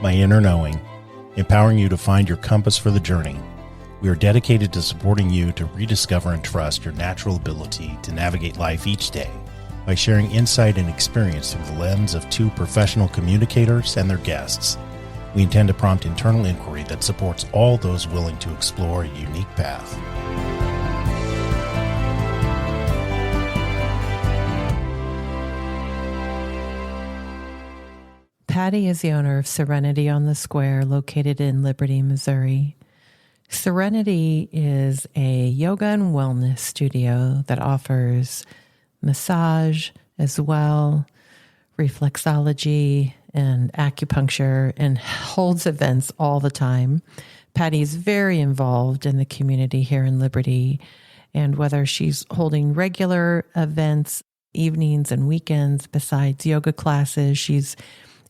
My Inner Knowing, empowering you to find your compass for the journey. We are dedicated to supporting you to rediscover and trust your natural ability to navigate life each day by sharing insight and experience through the lens of two professional communicators and their guests. We intend to prompt internal inquiry that supports all those willing to explore a unique path. Patti is the owner of Serenity on the Square, located in Liberty, Missouri. Serenity is a yoga and wellness studio that offers massage as well, reflexology and acupuncture, and holds events all the time. Patti's very involved in the community here in Liberty, and whether she's holding regular events, evenings and weekends besides yoga classes, she's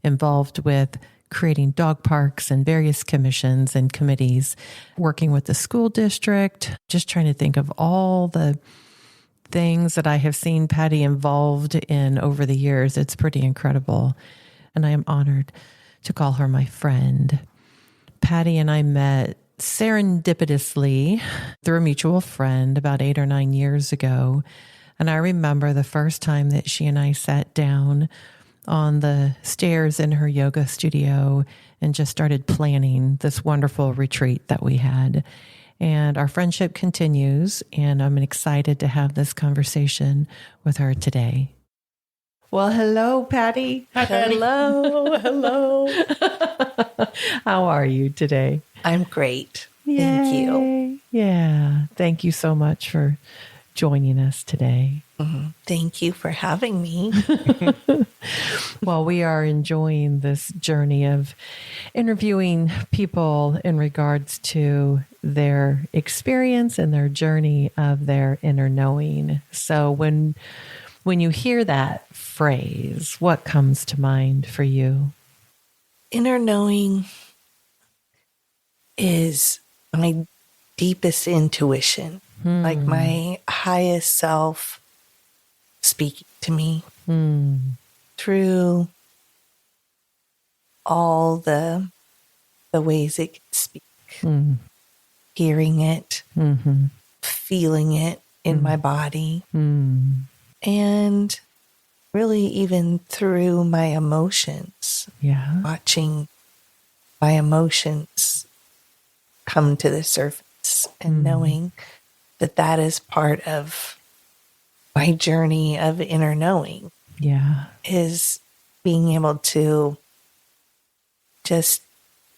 involved with creating dog parks and various commissions and committees, working with the school district, just trying to think of all the things that I have seen Patti involved in over the years. It's pretty incredible. And I am honored to call her my friend. Patti and I met serendipitously through a mutual friend about 8 or 9 years ago. And I remember the first time that she and I sat down on the stairs in her yoga studio and just started planning this wonderful retreat that we had. And our friendship continues, and I'm excited to have this conversation with her today. Well, hello, Patti. Hi, Patti. Hello. Hello. How are you today? I'm great. Thank you. Yeah. Thank you so much for joining us today. Mm-hmm. Thank you for having me. Well, we are enjoying this journey of interviewing people in regards to their experience and their journey of their inner knowing. So when you hear that phrase, what comes to mind for you? Inner knowing is my deepest intuition, like my highest self speaking to me through all the ways it can speak, hearing it, feeling it in my body, and really even through my emotions, watching my emotions come to the surface and knowing that that is part of my journey of inner knowing. Is being able to just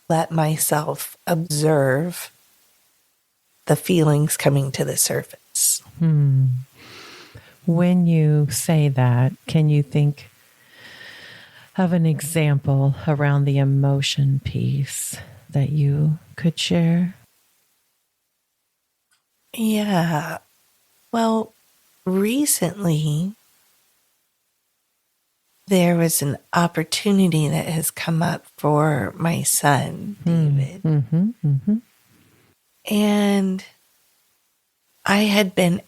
let myself observe the feelings coming to the surface. When you say that, can you think of an example around the emotion piece that you could share? Yeah. Well, recently, there was an opportunity that has come up for my son, David. And I had been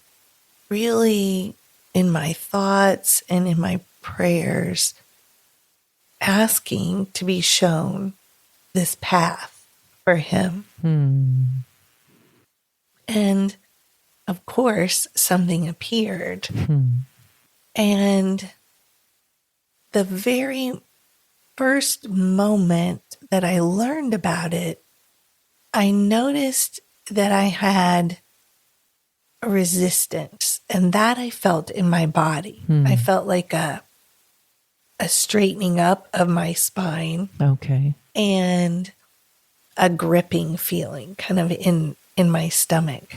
really in my thoughts and in my prayers asking to be shown this path for him. And of course, something appeared. And the very first moment that I learned about it, I noticed that I had a resistance, and that I felt in my body. I felt like a straightening up of my spine. Okay. And a gripping feeling kind of in my stomach.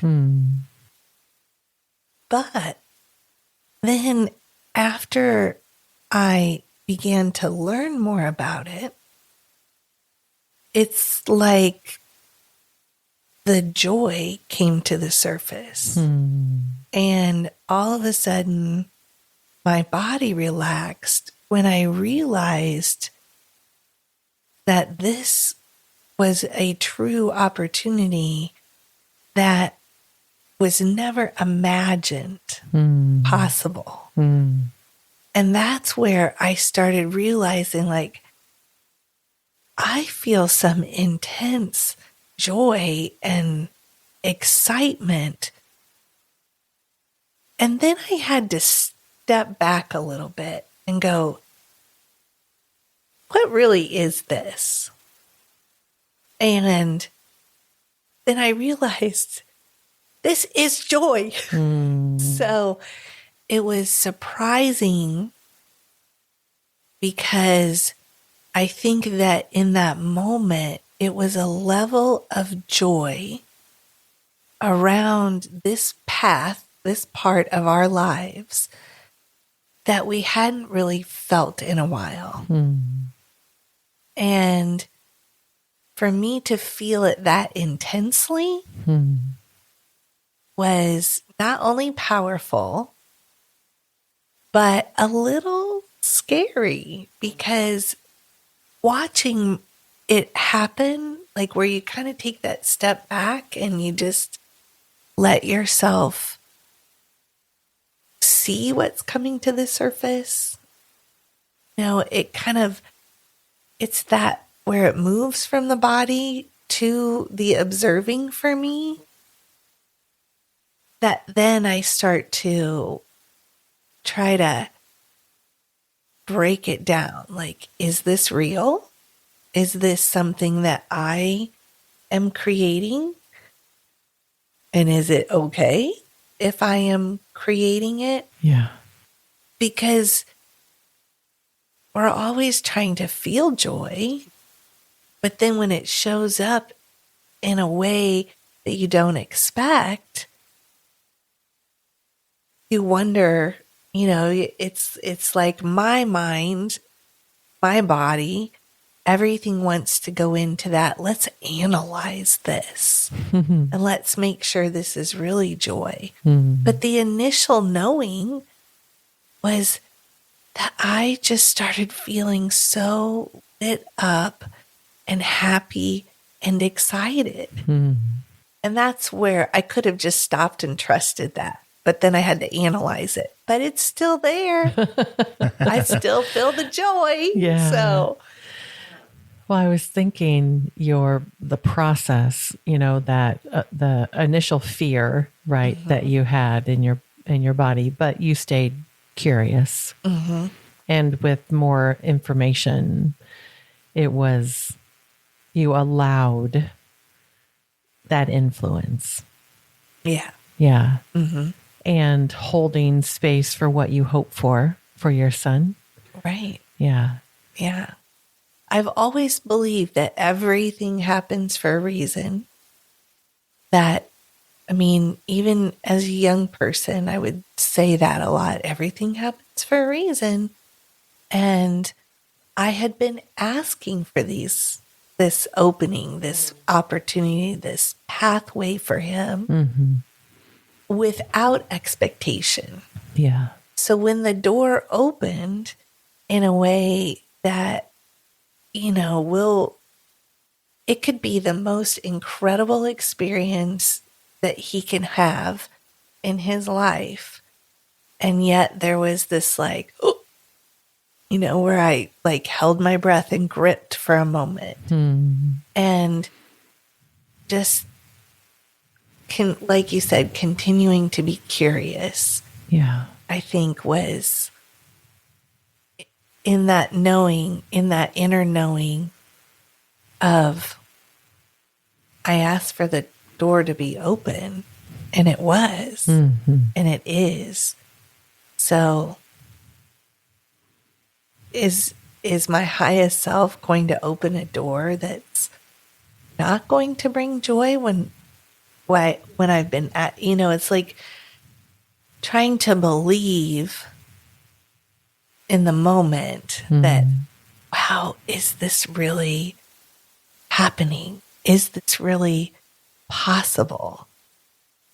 But then after I began to learn more about it, it's like the joy came to the surface. And all of a sudden, my body relaxed when I realized that this was a true opportunity that was never imagined possible. And that's where I started realizing, like, I feel some intense joy and excitement. And then I had to step back a little bit and go, what really is this? And then I realized this is joy. So it was surprising because I think that in that moment, it was a level of joy around this path, this part of our lives that we hadn't really felt in a while. And for me to feel it that intensely was not only powerful, but a little scary, because watching it happen, like where you kind of take that step back and you just let yourself see what's coming to the surface. It's that where it moves from the body to the observing for me, that then I start to try to break it down. Like, is this real? Is this something that I am creating? And is it okay if I am creating it? Yeah. Because we're always trying to feel joy, but then when it shows up in a way that you don't expect, you wonder, it's like my mind, my body, everything wants to go into that. Let's analyze this and let's make sure this is really joy. But the initial knowing was that I just started feeling so lit up and happy and excited. And that's where I could have just stopped and trusted that. But then I had to analyze it. But it's still there. I still feel the joy. Yeah. So, well, I was thinking the process, that the initial fear, right, that you had in your body, but you stayed curious, and with more information, it was you allowed that influence. Yeah. Yeah. And holding space for what you hope for your son. Right. Yeah. Yeah. I've always believed that everything happens for a reason. Even as a young person, I would say that a lot. Everything happens for a reason. And I had been asking for this opening, this opportunity, this pathway for him without expectation. Yeah. So when the door opened in a way that, it could be the most incredible experience that he can have in his life. And yet there was this where I held my breath and gripped for a moment. And just like you said, continuing to be curious. Yeah. I think was in that knowing, in that inner knowing of, I asked for the door to be open, and it was, and it is. So is my highest self going to open a door that's not going to bring joy when I've been at, it's like trying to believe in the moment that, wow, is this really happening? Is this really possible?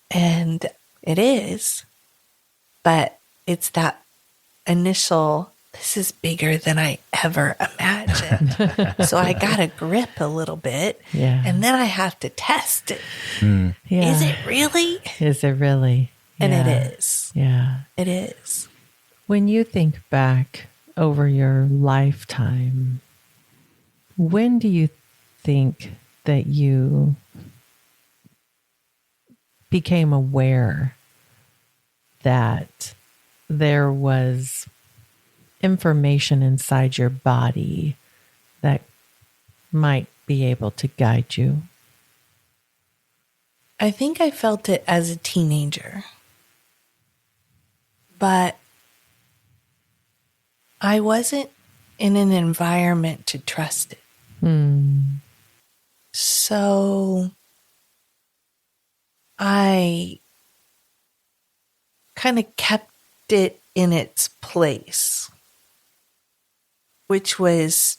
And it is, but it's that initial, this is bigger than I ever imagined. So I got to grip a little bit, and then I have to test it. Yeah. Is it really? Is it really? And Yeah. it is. Yeah. It is. When you think back over your lifetime, When do you think that you became aware that there was information inside your body that might be able to guide you? I think I felt it as a teenager, but I wasn't in an environment to trust it. So I kind of kept it in its place, which was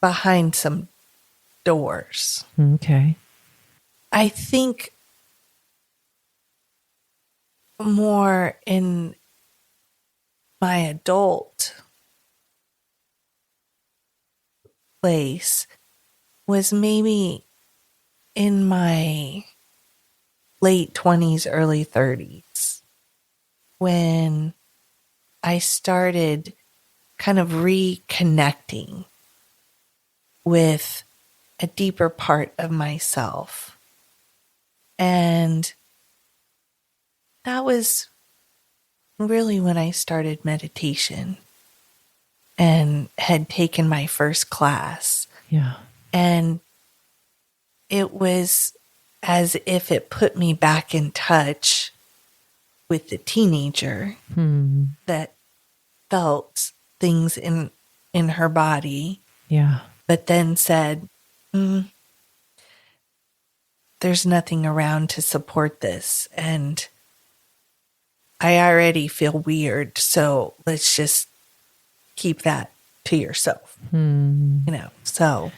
behind some doors. Okay. I think more in my adult place was maybe in my late 20s, early 30s, when I started kind of reconnecting with a deeper part of myself. And that was really when I started meditation and had taken my first class. Yeah. And it was as if it put me back in touch with the teenager that felt things in her body. Yeah. But then said, there's nothing around to support this. And I already feel weird. So let's just keep that to yourself. So.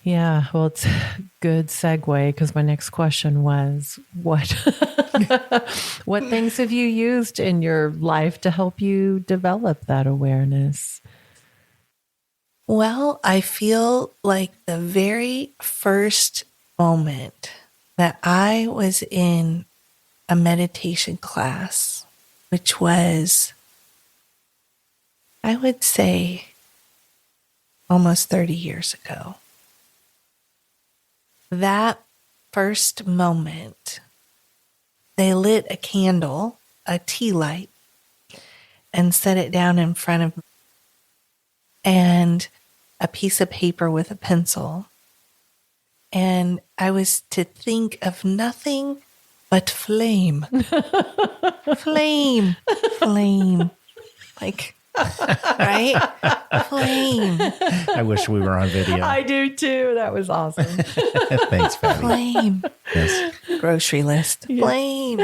Yeah. Well, it's a good segue because my next question was what things have you used in your life to help you develop that awareness? Well, I feel like the very first moment that I was in a meditation class, which was, I would say, almost 30 years ago. That first moment, they lit a candle, a tea light, and set it down in front of me, and a piece of paper with a pencil. And I was to think of nothing but flame. Flame. Flame. Like, right? Flame. I wish we were on video. I do too. That was awesome. Thanks, Patti. Flame. Yes. Grocery list. Flame.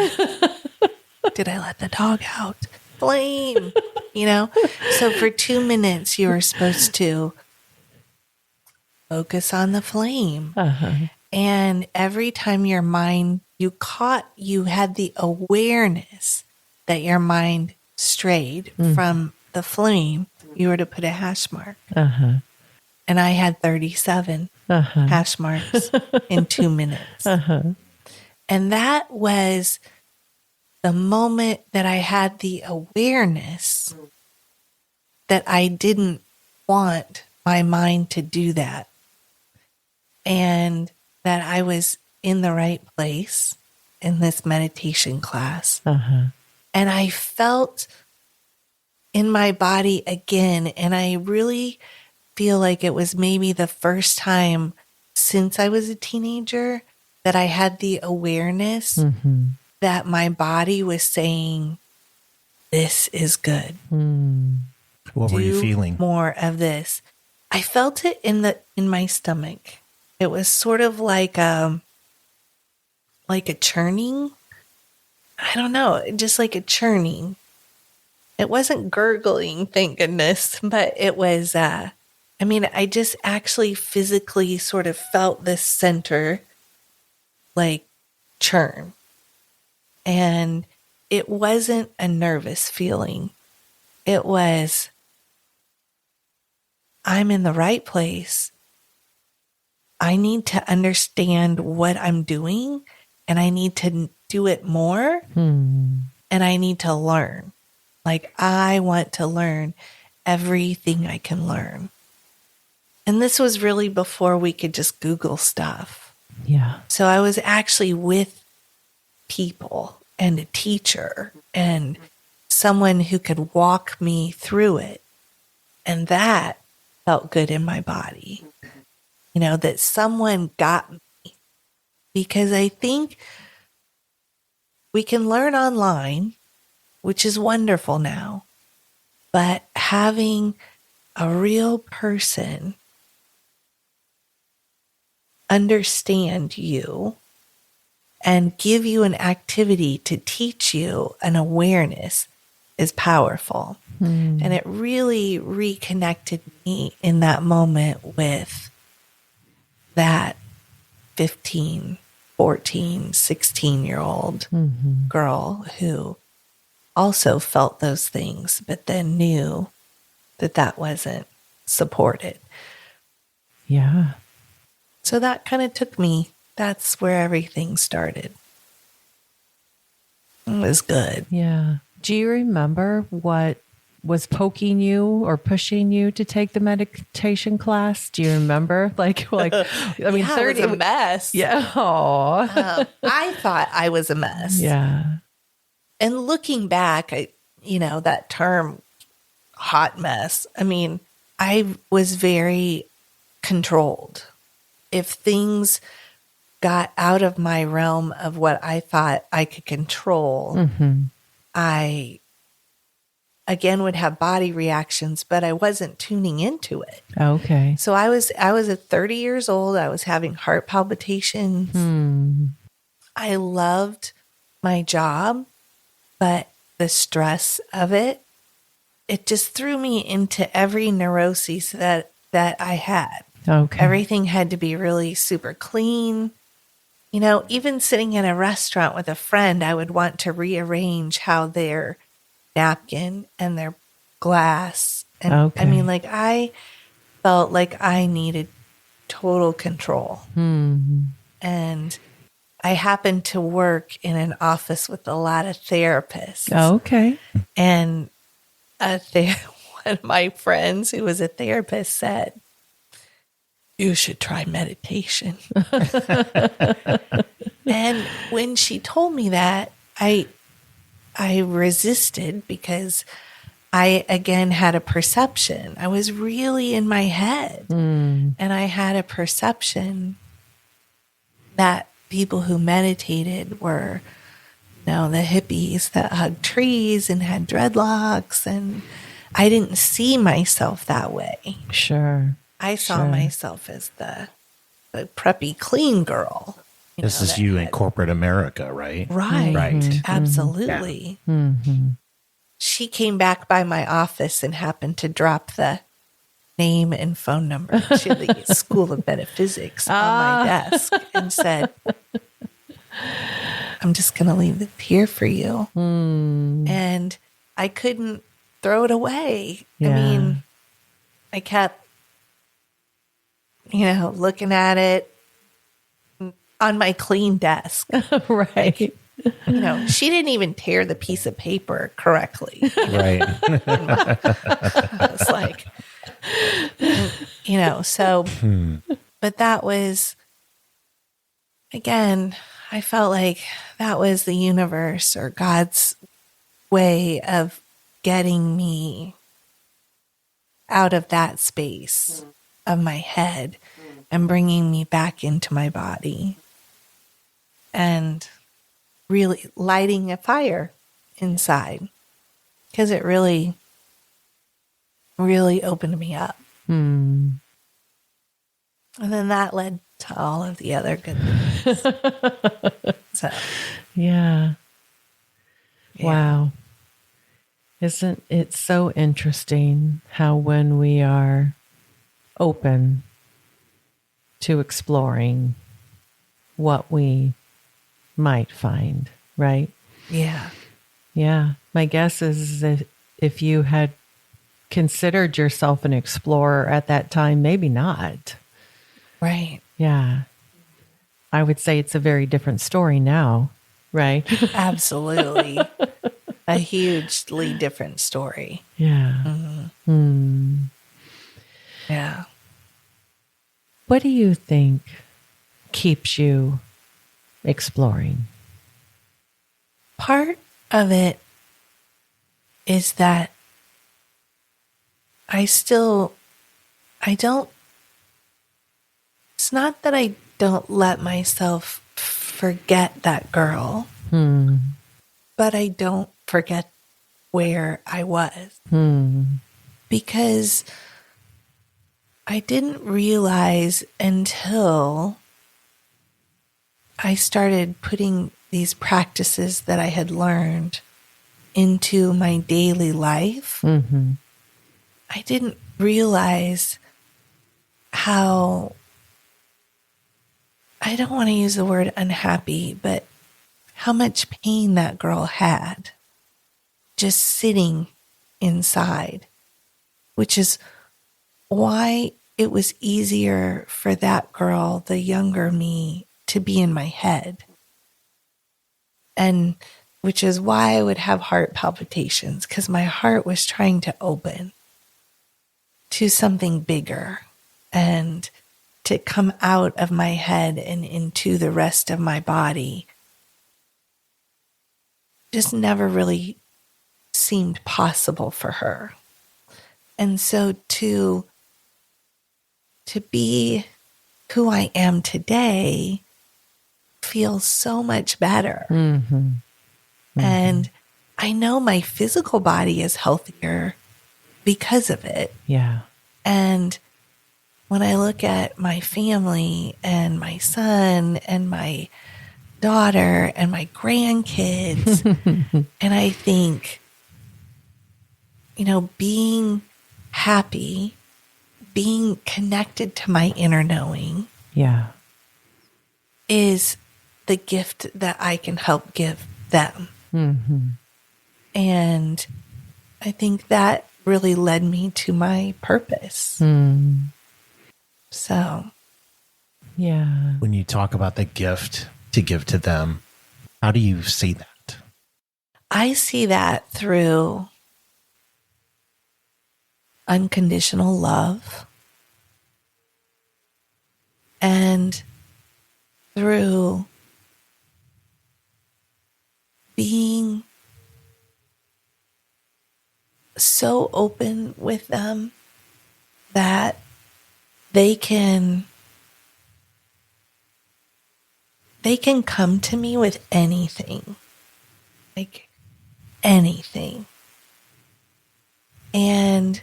Did I let the dog out? Flame. So for 2 minutes, you were supposed to focus on the flame. And every time your mind, you had the awareness that your mind strayed from the flame, you were to put a hash mark. And I had 37 hash marks in 2 minutes. And that was the moment that I had the awareness that I didn't want my mind to do that. And that I was in the right place in this meditation class. And I felt in my body again. And I really feel like it was maybe the first time since I was a teenager that I had the awareness that my body was saying, this is good. What were you feeling? More of this. I felt it in my stomach. It was sort of like a churning. I don't know, just like a churning. It wasn't gurgling, thank goodness, but it was, I just actually physically sort of felt this center like churn. And it wasn't a nervous feeling. It was, I'm in the right place. I need to understand what I'm doing and I need to do it more and I need to learn. Like I want to learn everything I can learn. And this was really before we could just Google stuff. Yeah. So I was actually with people and a teacher and someone who could walk me through it. And that felt good in my body. That someone got me. Because I think we can learn online, which is wonderful now, but having a real person understand you and give you an activity to teach you an awareness is powerful. And it really reconnected me in that moment with that 15, 14, 16-year-old girl who also felt those things, but then knew that wasn't supported. Yeah. So that kind of took me. That's where everything started. It was good. Yeah. Do you remember what was poking you or pushing you to take the meditation class? Do you remember? Like, I mean, Yeah, 30 it was a mess. Yeah. Aw. I thought I was a mess. Yeah. And looking back, that term hot mess, I mean, I was very controlled. If things got out of my realm of what I thought I could control, I again would have body reactions, but I wasn't tuning into it. Okay. So I was at 30 years old. I was having heart palpitations. I loved my job, but the stress of it just threw me into every neuroses that I had. Okay. Everything had to be really super clean. Even sitting in a restaurant with a friend, I would want to rearrange how their napkin and their glass. And Okay. I mean, I felt like I needed total control. And I happened to work in an office with a lot of therapists. Okay. And one of my friends who was a therapist said, "You should try meditation." And when she told me that, I resisted because I, again, had a perception. I was really in my head. And I had a perception that people who meditated were, the hippies that hugged trees and had dreadlocks. And I didn't see myself that way. Sure. I saw myself as the preppy, clean girl. This is you in corporate America, right? Right. Right. Absolutely. She came back by my office and happened to drop the name and phone number to the School of Metaphysics on my desk and said, "I'm just going to leave it here for you." And I couldn't throw it away. Yeah. I mean, I kept, looking at it on my clean desk. Right. She didn't even tear the piece of paper correctly. Right. I was like, so, but that was, again, I felt like that was the universe or God's way of getting me out of that space of my head and bringing me back into my body and really lighting a fire inside, because it really, really opened me up. And then that led to all of the other good things. So, Yeah. Wow. Isn't it so interesting how when we are open to exploring what we might find, right? yeah. Yeah. My guess is that if you had considered yourself an explorer at that time, maybe not. Right. Yeah. I would say it's a very different story now, right? Absolutely. A hugely different story. Yeah. Yeah. What do you think keeps you exploring? Part of it is that I don't, it's not that I don't let myself forget that girl, but I don't forget where I was. Because I didn't realize until I started putting these practices that I had learned into my daily life. I didn't realize how, I don't want to use the word unhappy, but how much pain that girl had just sitting inside, which is why it was easier for that girl, the younger me, to be in my head. And which is why I would have heart palpitations, because my heart was trying to open to something bigger and to come out of my head and into the rest of my body. Just never really seemed possible for her. And so to be who I am today feels so much better. And I know my physical body is healthier because of it. Yeah. And when I look at my family and my son and my daughter and my grandkids, and I think, being happy, being connected to my inner knowing, Yeah. is the gift that I can help give them. And I think that really led me to my purpose. So, Yeah. When you talk about the gift to give to them, how do you see that? I see that through unconditional love and through being so open with them that they can come to me with anything, like anything. And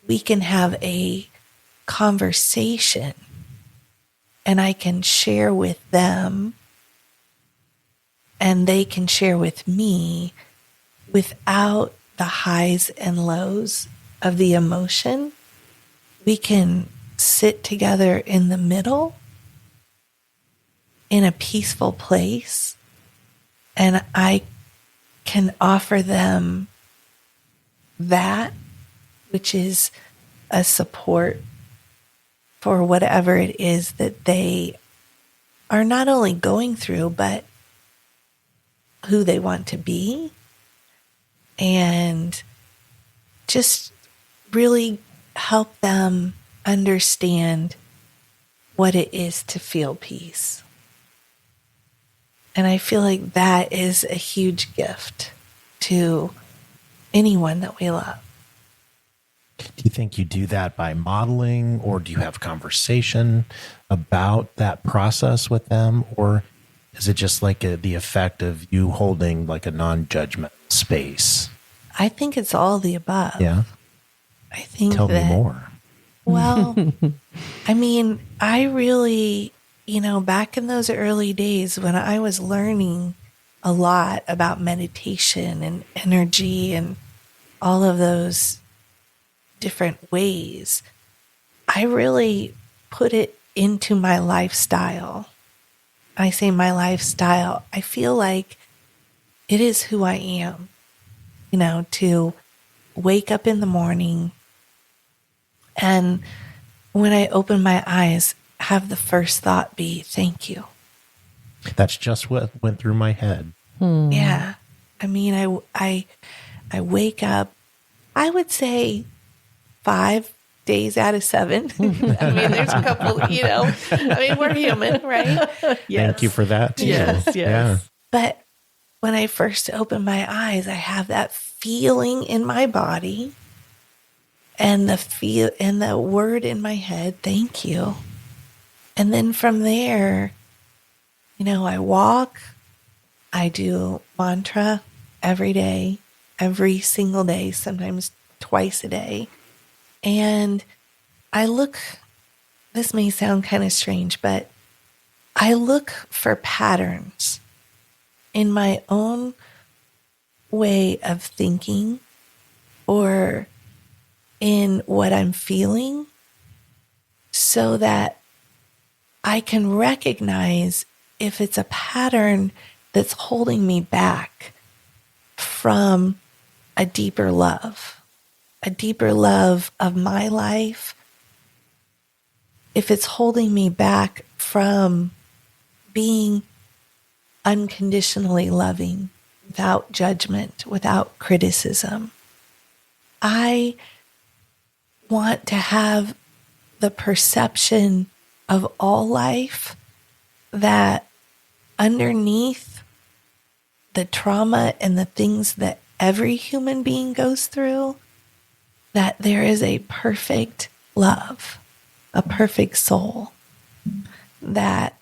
we can have a conversation and I can share with them and they can share with me without the highs and lows of the emotion. We can sit together in the middle in a peaceful place, and I can offer them that, which is a support for whatever it is that they are not only going through, but who they want to be, and just really help them understand what it is to feel peace. And I feel like that is a huge gift to anyone that we love. Do you think you do that by modeling, or do you have conversation about that process with them? Or is it just like the effect of you holding like a non-judgment space? I think it's all the above. Yeah. I think Tell me more. Well, I mean, I really, back in those early days when I was learning a lot about meditation and energy and all of those different ways, I really put it into my lifestyle. I say my lifestyle. I feel like it is who I am, to wake up in the morning and when I open my eyes, have the first thought be, thank you. That's just what went through my head. Yeah. I mean, I wake up, I would say 5 days out of 7. I mean, there's a couple, we're human, right? Thank you for that too. Yes. Yeah. But when I first open my eyes, I have that feeling in my body and the word in my head, thank you. And then from there, I walk, I do mantra every day, every single day, sometimes twice a day. And this may sound kind of strange, but I look for patterns in my own way of thinking or in what I'm feeling so that I can recognize if it's a pattern that's holding me back from a deeper love of my life, if it's holding me back from being unconditionally loving, without judgment, without criticism. I want to have the perception of all life that underneath the trauma and the things that every human being goes through, that there is a perfect love, a perfect soul that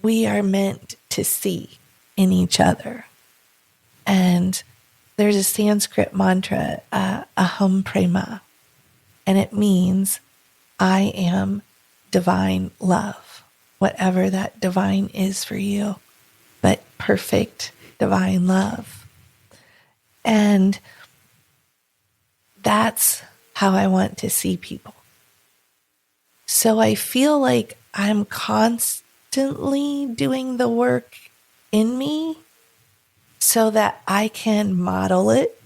we are meant to see in each other. And there's a Sanskrit mantra, aham prema, and it means I am divine love, whatever that divine is for you, but perfect divine love. And that's how I want to see people. So I feel like I'm constantly doing the work in me so that I can model it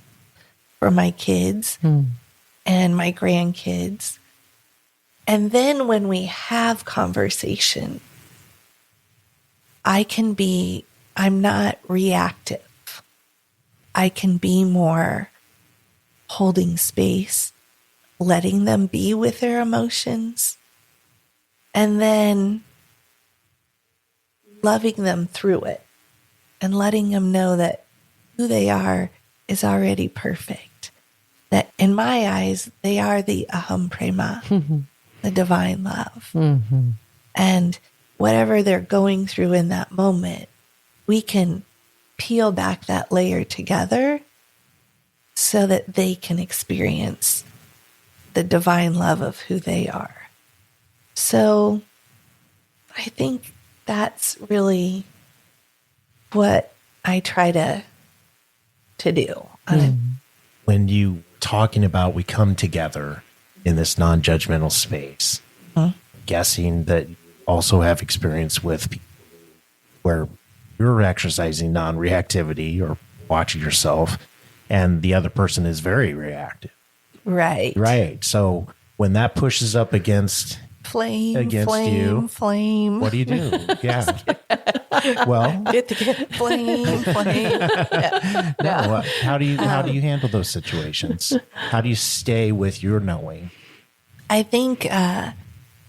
for my kids and my grandkids. And then when we have conversation, I'm not reactive. I can be more holding space, letting them be with their emotions, and then loving them through it and letting them know that who they are is already perfect. That in my eyes, they are the aham prema, the divine love. Mm-hmm. And whatever they're going through in that moment, we can peel back that layer together so that they can experience the divine love of who they are. So I think that's really what I try to do. When you talking about we come together in this non-judgmental space, guessing that you also have experience with people where you're exercising non-reactivity or watching yourself and the other person is very reactive. Right. So when that pushes up against flame, you, what do you do? Yeah. Well, get flame. Yeah. No. How do you handle those situations? How do you stay with your knowing? I think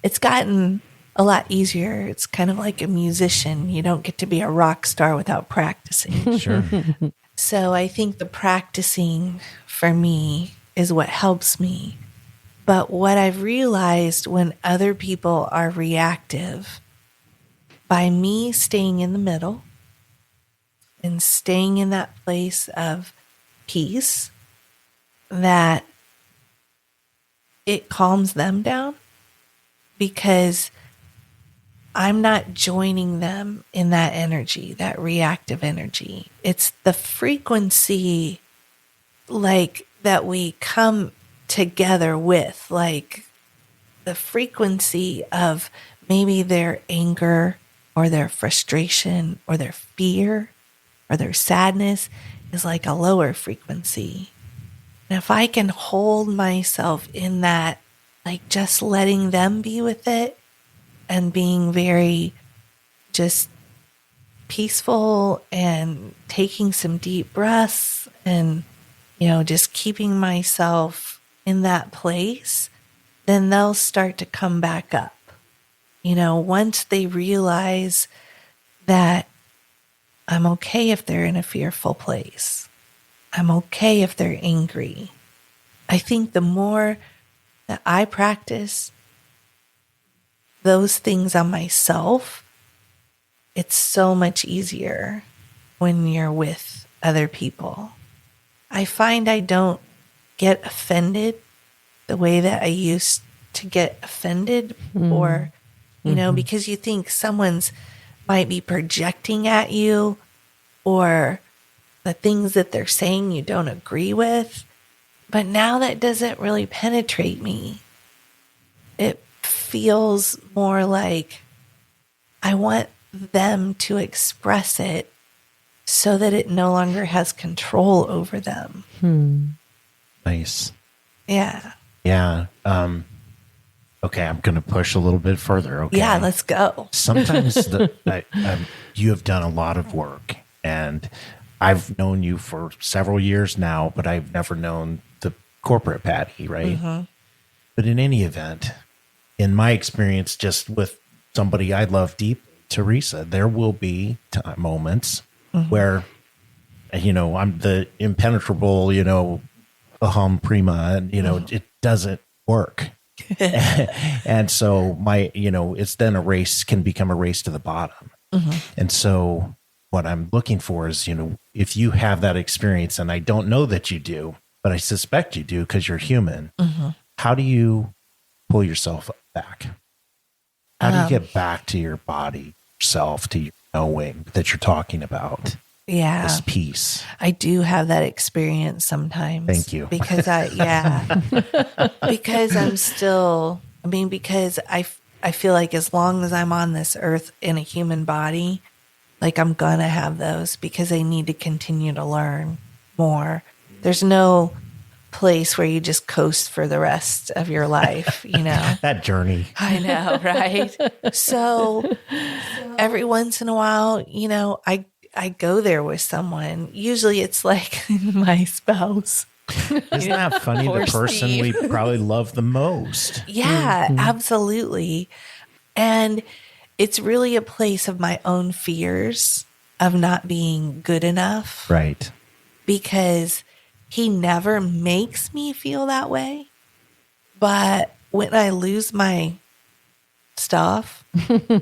it's gotten a lot easier. It's kind of like a musician. You don't get to be a rock star without practicing. Sure. So I think the practicing for me is what helps me. But what I've realized when other people are reactive, by me staying in the middle and staying in that place of peace, that it calms them down because I'm not joining them in that energy, that reactive energy. It's the frequency like that we come together with, like the frequency of maybe their anger or their frustration or their fear or their sadness is like a lower frequency. And if I can hold myself in that, like just letting them be with it and being very just peaceful and taking some deep breaths and, just keeping myself in that place, then they'll start to come back up. Once they realize that I'm okay if they're in a fearful place, I'm okay if they're angry. I think the more that I practice those things on myself, it's so much easier when you're with other people. I find I don't get offended the way that I used to get offended or, because you think someone's might be projecting at you or the things that they're saying you don't agree with. But now that doesn't really penetrate me. It feels more like I want them to express it so that it no longer has control over them. Nice. Yeah. Yeah. Okay, I'm going to push a little bit further. Okay. Yeah, let's go. Sometimes you have done a lot of work, and I've known you for several years now, but I've never known the corporate Patti, right? Mm-hmm. But in any event, in my experience, just with somebody I love deeply, Teresa, there will be moments where, I'm the impenetrable, aham prima, and, it doesn't work. And so it's then can become a race to the bottom. And so what I'm looking for is, if you have that experience, and I don't know that you do, but I suspect you do because you're human, how do you pull yourself back? How do you get back to your body, yourself, to your knowing that you're talking about? Yeah. This peace. I do have that experience sometimes. Thank you. Because because I feel like as long as I'm on this earth in a human body, like I'm going to have those because I need to continue to learn more. There's no place where you just coast for the rest of your life, That journey. I know, right? So every once in a while, I go there with someone. Usually it's like my spouse. Isn't that funny? The person we probably love the most. Yeah, absolutely. And it's really a place of my own fears of not being good enough. Right. Because he never makes me feel that way. But when I lose my stuff,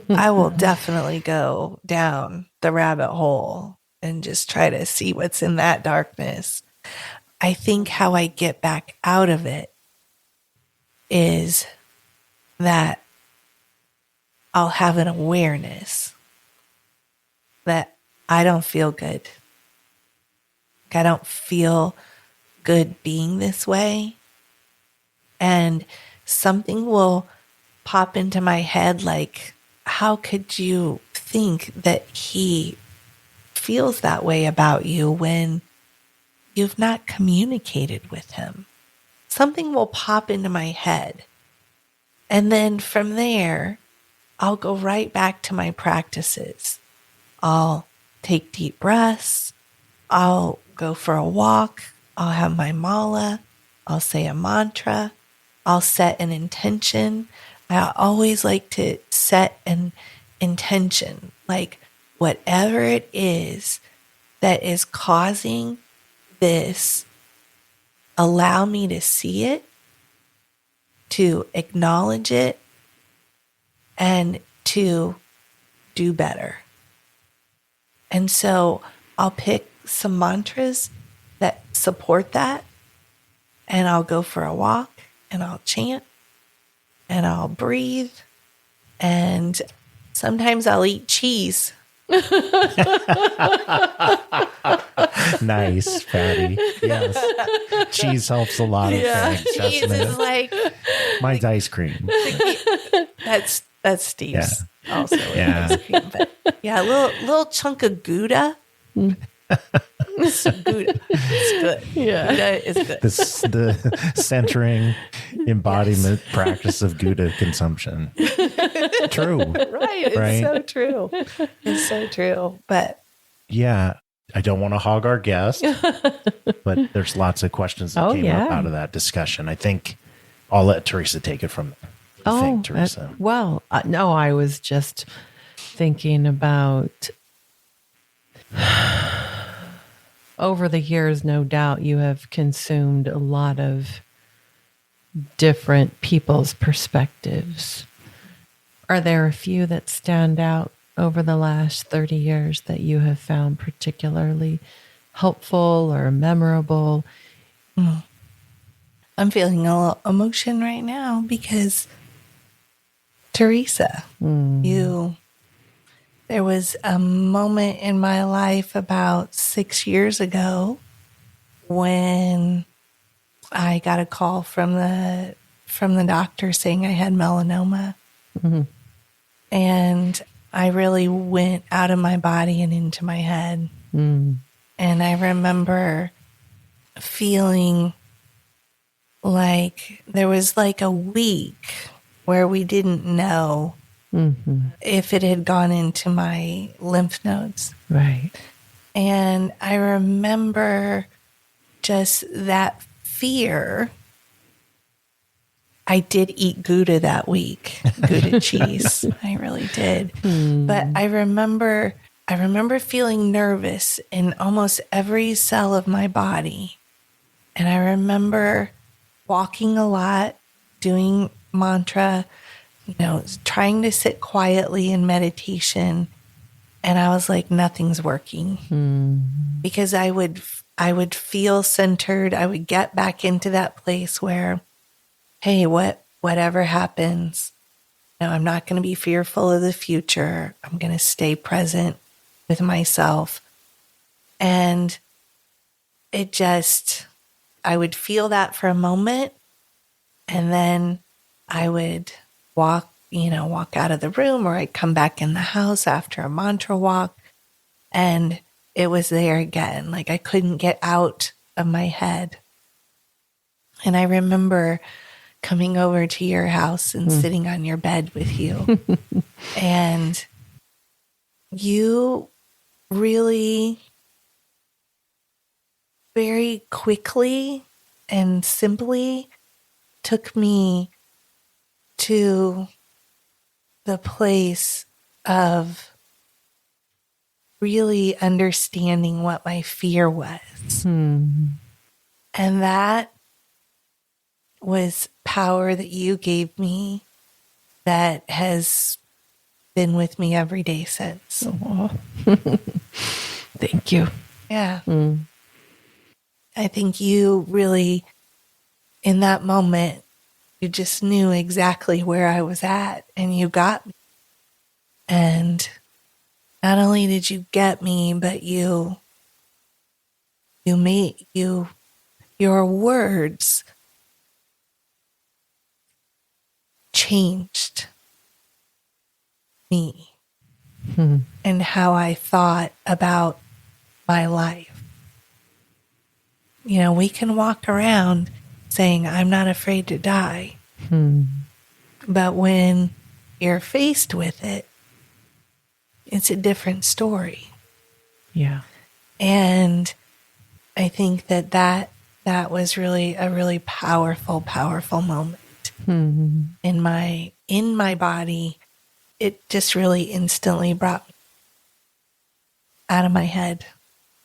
I will definitely go down the rabbit hole and just try to see what's in that darkness. I think how I get back out of it is that I'll have an awareness that I don't feel good. I don't feel good being this way. And something will pop into my head like, how could you think that he feels that way about you when you've not communicated with him? Something will pop into my head. And then from there, I'll go right back to my practices. I'll take deep breaths. I'll go for a walk. I'll have my mala. I'll say a mantra. I'll set an intention. I always like to set an intention, like whatever it is that is causing this, allow me to see it, to acknowledge it, and to do better. And so I'll pick some mantras that support that, and I'll go for a walk, and I'll chant, and I'll breathe, and sometimes I'll eat cheese. Nice, Patti. Yes. Cheese helps a lot of things. Cheese is like mine's ice cream. That's Steve's also with Yeah. ice cream. But yeah, a little chunk of Gouda. It's Gouda. It's good. Yeah. Gouda is good. The centering embodiment practice of Gouda consumption. True. Right. It's so true. It's so true. But yeah, I don't want to hog our guest, but there's lots of questions that came up out of that discussion. I think I'll let Teresa take it from there. What do you think, Teresa? No, I was just thinking about over the years, no doubt you have consumed a lot of different people's perspectives. Are there a few that stand out over the last 30 years that you have found particularly helpful or memorable? I'm feeling a little emotion right now because Teresa, there was a moment in my life about 6 years ago when I got a call from the doctor saying I had melanoma. Mm-hmm. And I really went out of my body and into my head. Mm. And I remember feeling like there was like a week where we didn't know if it had gone into my lymph nodes. Right. And I remember just that fear. I did eat Gouda that week, Gouda cheese. I really did. But I remember feeling nervous in almost every cell of my body. And I remember walking a lot, doing mantra, trying to sit quietly in meditation. And I was like, nothing's working because I would feel centered. I would get back into that place where, hey, whatever happens, I'm not going to be fearful of the future. I'm going to stay present with myself. And I would feel that for a moment. And then I would walk out of the room, or I'd come back in the house after a mantra walk. And it was there again. Like I couldn't get out of my head. And I remember coming over to your house and sitting on your bed with you. And you really very quickly and simply took me to the place of really understanding what my fear was. And that was power that you gave me that has been with me every day since. Thank you. Yeah. I think you really, in that moment, you just knew exactly where I was at and you got me. And not only did you get me, but your words changed me and how I thought about my life. We can walk around saying, I'm not afraid to die. But when you're faced with it, it's a different story. Yeah. And I think that was really a really powerful moment in my body. It just really instantly brought me out of my head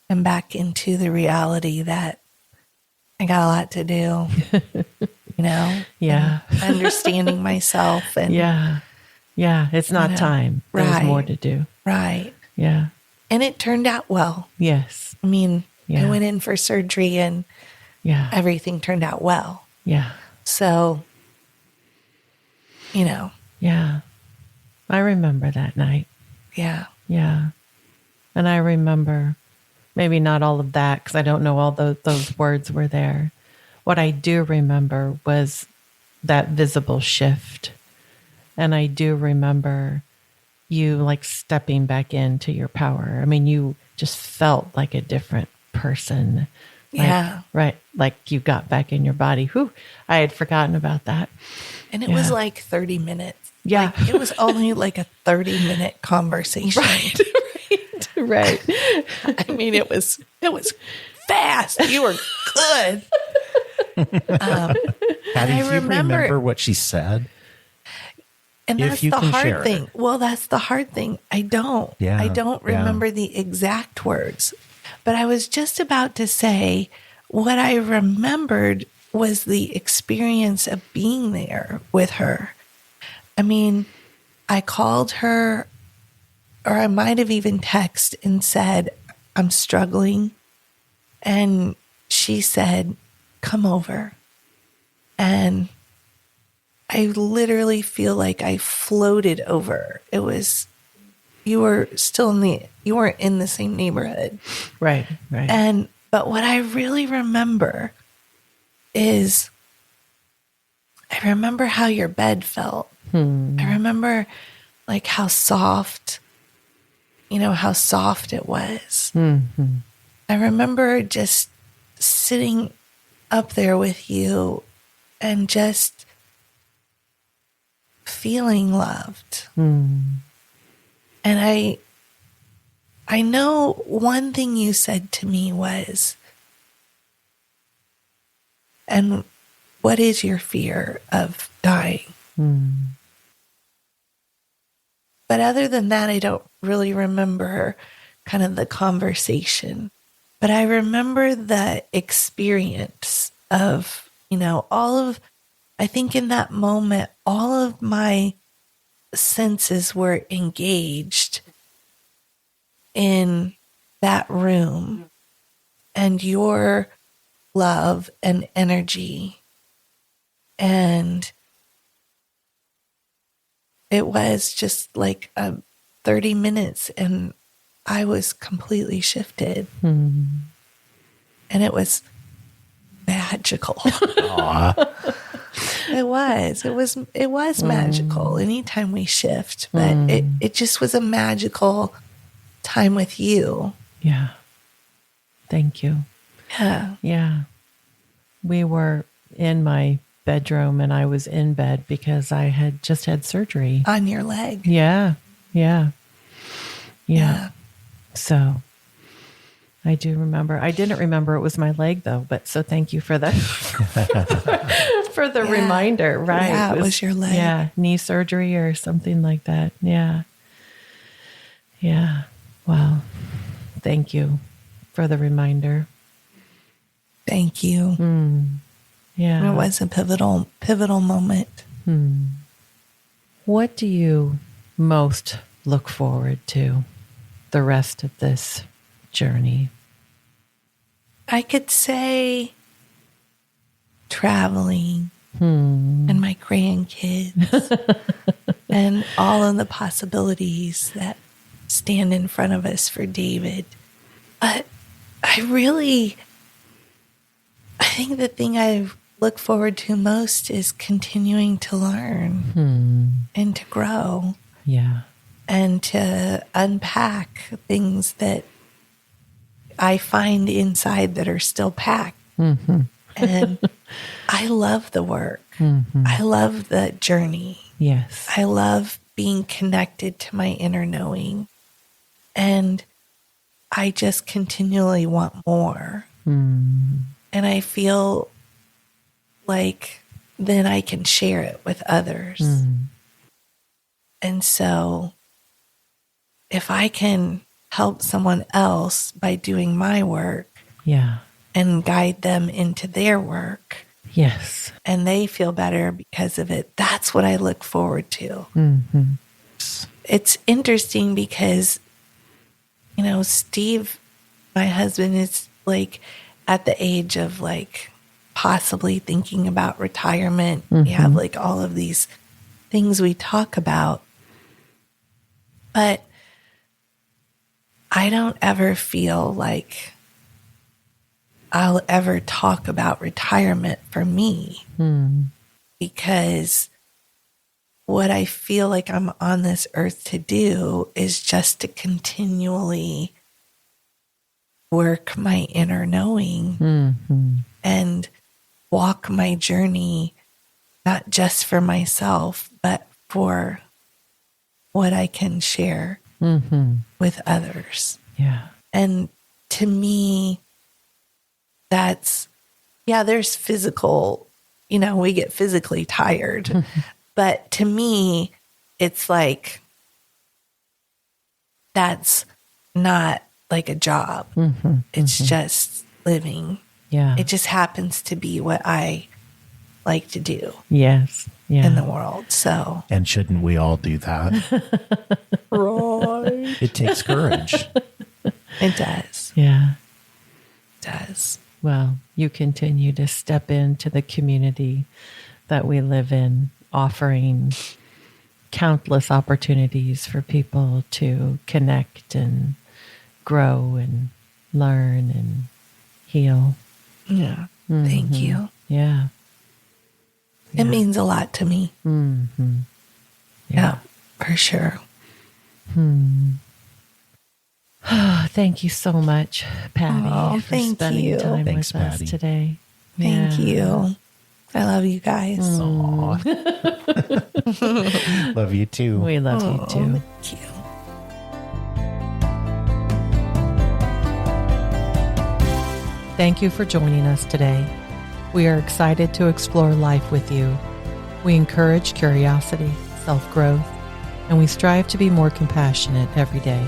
and back into the reality that I got a lot to do, Yeah. understanding myself and yeah. It's not time. There's more to do. Right. Yeah. And it turned out well. Yes. I mean, I went in for surgery and everything turned out well. Yeah. So, Yeah. I remember that night. Yeah. Yeah. And I remember maybe not all of that because I don't know all those words were there. What I do remember was that visible shift. And I do remember you like stepping back into your power. I mean, you just felt like a different person. Yeah. Right. Like you got back in your body. Whew, I had forgotten about that. And it was like 30 minutes. Yeah. Like, it was only like a 30-minute conversation. Right. Right. I mean, it was fast. You were good. Patty, I do you remember- remember what she said? And If that's you the can share hard it. thing. Well, that's the hard thing. I don't. Yeah, I don't yeah. remember the exact words. But I was just about to say what I remembered was the experience of being there with her. I mean, I called her, or I might have even texted and said, I'm struggling. And she said, come over. And I literally feel like I floated over. It was, you were still you weren't in the same neighborhood. Right. But what I really remember is I remember how your bed felt. I remember like how soft it was. I remember just sitting up there with you and just feeling loved. And I know one thing you said to me was, and what is your fear of dying? But other than that, I don't really remember kind of the conversation. But I remember the experience of, I think in that moment, all of my senses were engaged in that room, and your love and energy. And it was just like 30 minutes and I was completely shifted. And it was magical. It was magical anytime we shift, but it just was a magical time with you. Yeah. Thank you. Yeah. Yeah. We were in my bedroom and I was in bed because I had just had surgery. On your leg. Yeah. So I do remember. I didn't remember it was my leg though, but so thank you for the for the reminder. Right. Yeah, it was your leg. Yeah. Knee surgery or something like that. Yeah. Yeah. Wow. Thank you for the reminder. Thank you. Yeah. It was a pivotal moment. What do you most look forward to the rest of this journey? I could say traveling and my grandkids and all of the possibilities that stand in front of us for David. But I think the thing I look forward to most is continuing to learn and to grow. Yeah. And to unpack things that I find inside that are still packed. And I love the work. I love the journey. Yes. I love being connected to my inner knowing. And I just continually want more. And I feel like then I can share it with others. And so if I can help someone else by doing my work and guide them into their work, yes, and they feel better because of it, that's what I look forward to. It's interesting because, Steve, my husband, is like at the age of like possibly thinking about retirement. We have like all of these things we talk about, but I don't ever feel like I'll ever talk about retirement for me because what I feel like I'm on this earth to do is just to continually work my inner knowing and walk my journey, not just for myself, but for what I can share with others. Yeah. And to me, that's yeah, there's physical, we get physically tired. But to me, it's like, that's not like a job. It's just living. Yeah. It just happens to be what I like to do. Yes. Yeah. In the world. So, And shouldn't we all do that? right. It takes courage. It does. Yeah. It does. Well, you continue to step into the community that we live in, offering countless opportunities for people to connect and grow and learn and heal. Yeah. Thank you. Yeah. It means a lot to me. Yeah, for sure. Thank you so much, Patti, for thank spending you. time Thanks, with Patti. us today. Thank you. I love you guys. Aw. Love you too. We love you too. Thank you. Thank you for joining us today. We are excited to explore life with you. We encourage curiosity, self-growth, and we strive to be more compassionate every day.